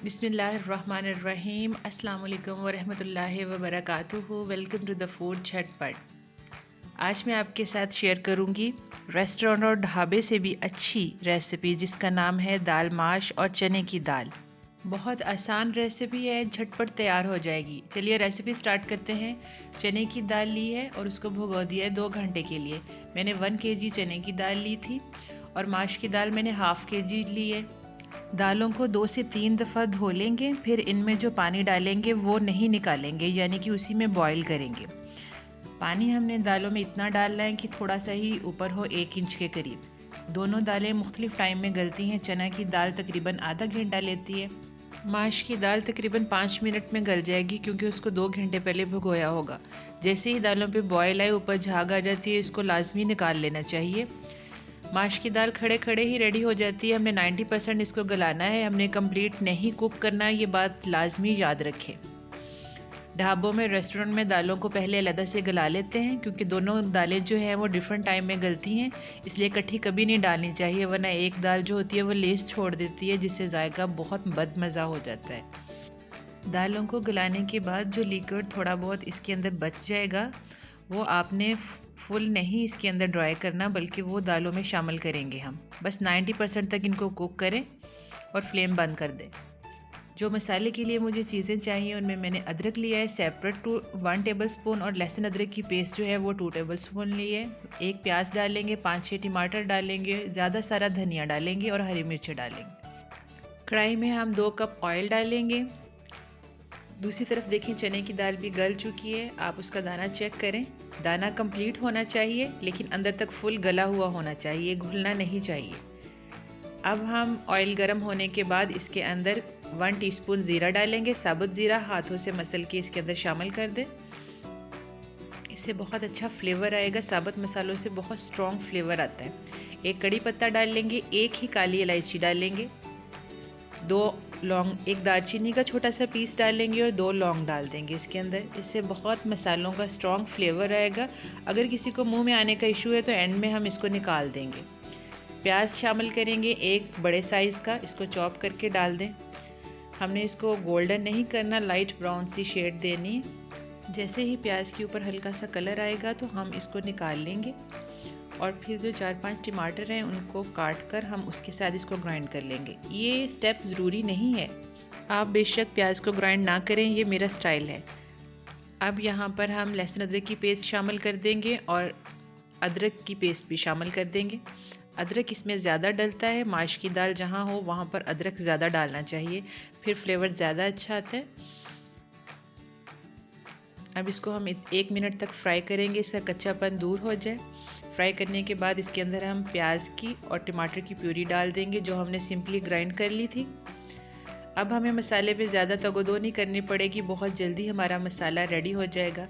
बिस्मिल्लाहिर्रहमानिर्रहीम अस्सलाम वालेकुम वरहमतुल्लाहि वबरकातुहू। वेलकम टू द फूड झटपट। आज मैं आपके साथ शेयर करूंगी रेस्टोरेंट और ढाबे से भी अच्छी रेसिपी जिसका नाम है दाल माश और चने की दाल। बहुत आसान रेसिपी है, झटपट तैयार हो जाएगी। चलिए रेसिपी स्टार्ट करते हैं। चने की दाल ली है और उसको भिगो दिया है 2 घंटे के लिए। मैंने 1 kg चने की दाल ली थी और माश की दाल मैंने ½ kg ली है। दालों को 2 से 3 दफ़ा धो लेंगे, फिर इनमें जो पानी डालेंगे वो नहीं निकालेंगे, यानी कि उसी में बॉईल करेंगे। पानी हमने दालों में इतना डालना है कि थोड़ा सा ही ऊपर हो, 1 इंच के करीब। दोनों दालें मुख्तलिफ टाइम में गलती हैं। चना की दाल तकरीबन आधा घंटा लेती है। माश की दाल तकरीबन 5 मिनट में गल जाएगी क्योंकि उसको 2 घंटे पहले भिगोया होगा। जैसे ही दालों पे बॉयल आए, ऊपर झाग आ जाती है, इसको लाजमी निकाल लेना चाहिए। माश की दाल खड़े खड़े ही रेडी हो जाती है। हमने 90% इसको गलाना है, हमने कंप्लीट नहीं कुक करना, ये बात लाजमी याद रखें। ढाबों में, रेस्टोरेंट में दालों को पहले अलग से गला लेते हैं क्योंकि दोनों दालें जो हैं वो डिफरेंट टाइम में गलती हैं, इसलिए इकट्ठी कभी नहीं डालनी चाहिए, वरना एक दाल जो होती है वो लेस छोड़ देती है, जिससे जायका बहुत बदमज़ा हो जाता है। दालों को गलाने के बाद जो लिक्विड थोड़ा बहुत इसके अंदर बच जाएगा, वो आपने फुल नहीं इसके अंदर ड्राई करना, बल्कि वो दालों में शामिल करेंगे हम। बस 90% तक इनको कुक करें और फ्लेम बंद कर दें। जो मसाले के लिए मुझे चीज़ें चाहिए, उनमें मैंने अदरक लिया है सेपरेट 1 टेबलस्पून, और लहसुन अदरक की पेस्ट जो है वो 2 टेबलस्पून ली है। 1 प्याज डालेंगे, 5-6 टमाटर डालेंगे, ज़्यादा सारा धनिया डालेंगे और हरी मिर्च डालेंगे। कढ़ाई में हम 2 कप ऑयल डालेंगे। दूसरी तरफ देखें, चने की दाल भी गल चुकी है। आप उसका दाना चेक करें। दाना कंप्लीट होना चाहिए, लेकिन अंदर तक फुल गला हुआ होना चाहिए, घुलना नहीं चाहिए। अब हम ऑयल गर्म होने के बाद इसके अंदर 1 टीस्पून ज़ीरा डालेंगे। साबुत ज़ीरा हाथों से मसल के इसके अंदर शामिल कर दें। इससे बहुत अच्छा फ्लेवर आएगा। साबुत मसालों से बहुत स्ट्रॉन्ग फ्लेवर आता है। 1 कड़ी पत्ता डाल लेंगे, 1 ही काली इलायची डालेंगे, 2 लौंग, 1 दालचीनी का छोटा सा पीस डालेंगे और 2 लौंग डाल देंगे इसके अंदर। इससे बहुत मसालों का स्ट्रॉन्ग फ्लेवर आएगा। अगर किसी को मुंह में आने का इशू है तो एंड में हम इसको निकाल देंगे। प्याज शामिल करेंगे, 1 बड़े साइज़ का, इसको चॉप करके डाल दें। हमने इसको गोल्डन नहीं करना, लाइट ब्राउन सी शेड देनी है। जैसे ही प्याज के ऊपर हल्का सा कलर आएगा तो हम इसको निकाल लेंगे, और फिर जो 4-5 टमाटर हैं उनको काट कर हम उसके साथ इसको ग्राइंड कर लेंगे। ये स्टेप ज़रूरी नहीं है, आप बेशक प्याज को ग्राइंड ना करें, ये मेरा स्टाइल है। अब यहाँ पर हम लहसुन अदरक की पेस्ट शामिल कर देंगे और अदरक की पेस्ट भी शामिल कर देंगे। अदरक इसमें ज़्यादा डलता है, माश की दाल जहाँ हो वहाँ पर अदरक ज़्यादा डालना चाहिए, फिर फ्लेवर ज़्यादा अच्छा आता है। अब इसको हम 1 मिनट तक फ्राई करेंगे, इसका कच्चापन दूर हो जाए। फ्राई करने के बाद इसके अंदर हम प्याज की और टमाटर की प्यूरी डाल देंगे जो हमने सिंपली ग्राइंड कर ली थी। अब हमें मसाले पे ज़्यादा तगोदो नहीं करनी पड़ेगी, बहुत जल्दी हमारा मसाला रेडी हो जाएगा।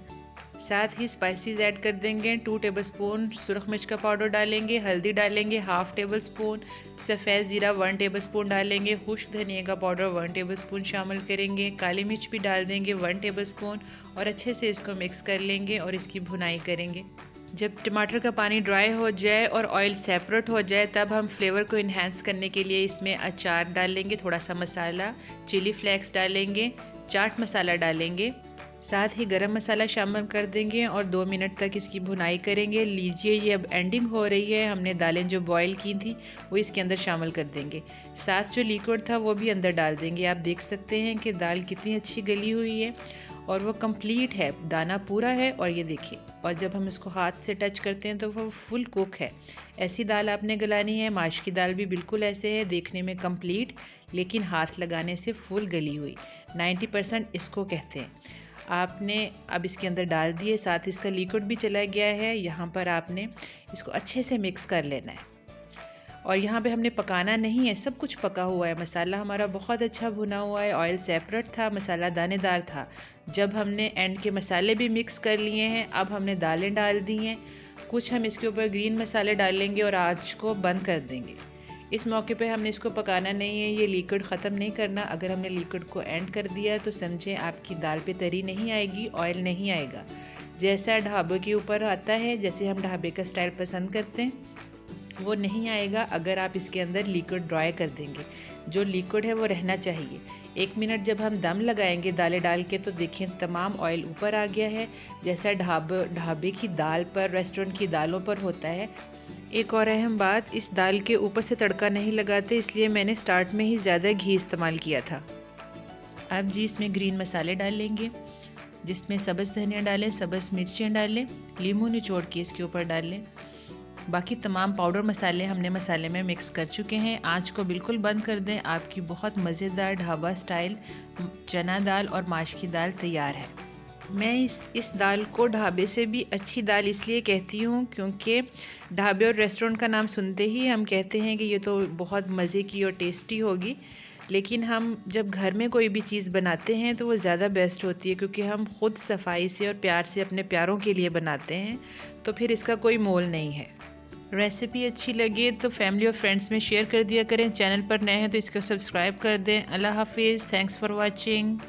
साथ ही स्पाइसेस ऐड कर देंगे। 2 टेबलस्पून सुरख मिर्च का पाउडर डालेंगे, हल्दी डालेंगे ½ टेबलस्पून, सफ़ेद ज़ीरा 1 टेबलस्पून डालेंगे, खुश्क धनिया का पाउडर 1 टेबलस्पून शामिल करेंगे, काली मिर्च भी डाल देंगे 1 टेबलस्पून, और अच्छे से इसको मिक्स कर लेंगे और इसकी भुनाई करेंगे। जब टमाटर का पानी ड्राई हो जाए और ऑयल सेपरेट हो जाए, तब हम फ्लेवर को इन्हेंस करने के लिए इसमें अचार डालेंगे, थोड़ा सा मसाला, चिली फ्लेक्स डालेंगे, चाट मसाला डालेंगे, साथ ही गरम मसाला शामिल कर देंगे और 2 मिनट तक इसकी भुनाई करेंगे। लीजिए, ये अब एंडिंग हो रही है। हमने दालें जो बॉईल की थी वो इसके अंदर शामिल कर देंगे। साथ जो लिक्विड था वो भी अंदर डाल देंगे। आप देख सकते हैं कि दाल कितनी अच्छी गली हुई है और वो कंप्लीट है, दाना पूरा है। और ये देखिए, और जब हम इसको हाथ से टच करते हैं तो वो फुल कुक है। ऐसी दाल आपने गलानी है। माश की दाल भी बिल्कुल ऐसे है, देखने में कंप्लीट, लेकिन हाथ लगाने से फुल गली हुई। 90% इसको कहते हैं। आपने अब इसके अंदर डाल दिए, साथ इसका लिक्विड भी चला गया है। यहाँ पर आपने इसको अच्छे से मिक्स कर लेना है, और यहाँ पे हमने पकाना नहीं है, सब कुछ पका हुआ है। मसाला हमारा बहुत अच्छा भुना हुआ है, ऑयल सेपरेट था, मसाला दानेदार था। जब हमने एंड के मसाले भी मिक्स कर लिए हैं, अब हमने दालें डाल दी हैं। कुछ हम इसके ऊपर ग्रीन मसाले डालेंगे और आँच को बंद कर देंगे। इस मौके पे हमने इसको पकाना नहीं है, ये लिक्विड ख़त्म नहीं करना। अगर हमने लिक्विड को एंड कर दिया तो समझें आपकी दाल पे तरी नहीं आएगी, ऑयल नहीं आएगा। जैसा ढाबे के ऊपर आता है, जैसे हम ढाबे का स्टाइल पसंद करते हैं, वो नहीं आएगा अगर आप इसके अंदर लिक्विड ड्राई कर देंगे। जो लिक्विड है वो रहना चाहिए। 1 मिनट जब हम दम लगाएंगे दालें डाल के तो देखें तमाम ऑयल ऊपर आ गया है, जैसा ढाबे की दाल पर, रेस्टोरेंट की दालों पर होता है। एक और अहम बात, इस दाल के ऊपर से तड़का नहीं लगाते, इसलिए मैंने स्टार्ट में ही ज़्यादा घी इस्तेमाल किया था। अब जी इसमें ग्रीन मसाले डाल लेंगे, जिसमें सब्ज़ धनिया डालें, सब्ज़ मिर्चियाँ डालें, नींबू निचोड़ के इसके ऊपर डाल लें। बाकी तमाम पाउडर मसाले हमने मसाले में मिक्स कर चुके हैं। आँच को बिल्कुल बंद कर दें। आपकी बहुत मज़ेदार ढाबा स्टाइल चना दाल और माश की दाल तैयार है। मैं इस दाल को ढाबे से भी अच्छी दाल इसलिए कहती हूँ क्योंकि ढाबे और रेस्टोरेंट का नाम सुनते ही हम कहते हैं कि ये तो बहुत मज़े की और टेस्टी होगी, लेकिन हम जब घर में कोई भी चीज़ बनाते हैं तो वो ज़्यादा बेस्ट होती है, क्योंकि हम ख़ुद सफाई से और प्यार से अपने प्यारों के लिए बनाते हैं, तो फिर इसका कोई मोल नहीं है। रेसिपी अच्छी लगे तो फैमिली और फ्रेंड्स में शेयर कर दिया करें। चैनल पर नए हैं तो इसको सब्सक्राइब कर दें। अल्लाह हाफिज़। Thanks for watching.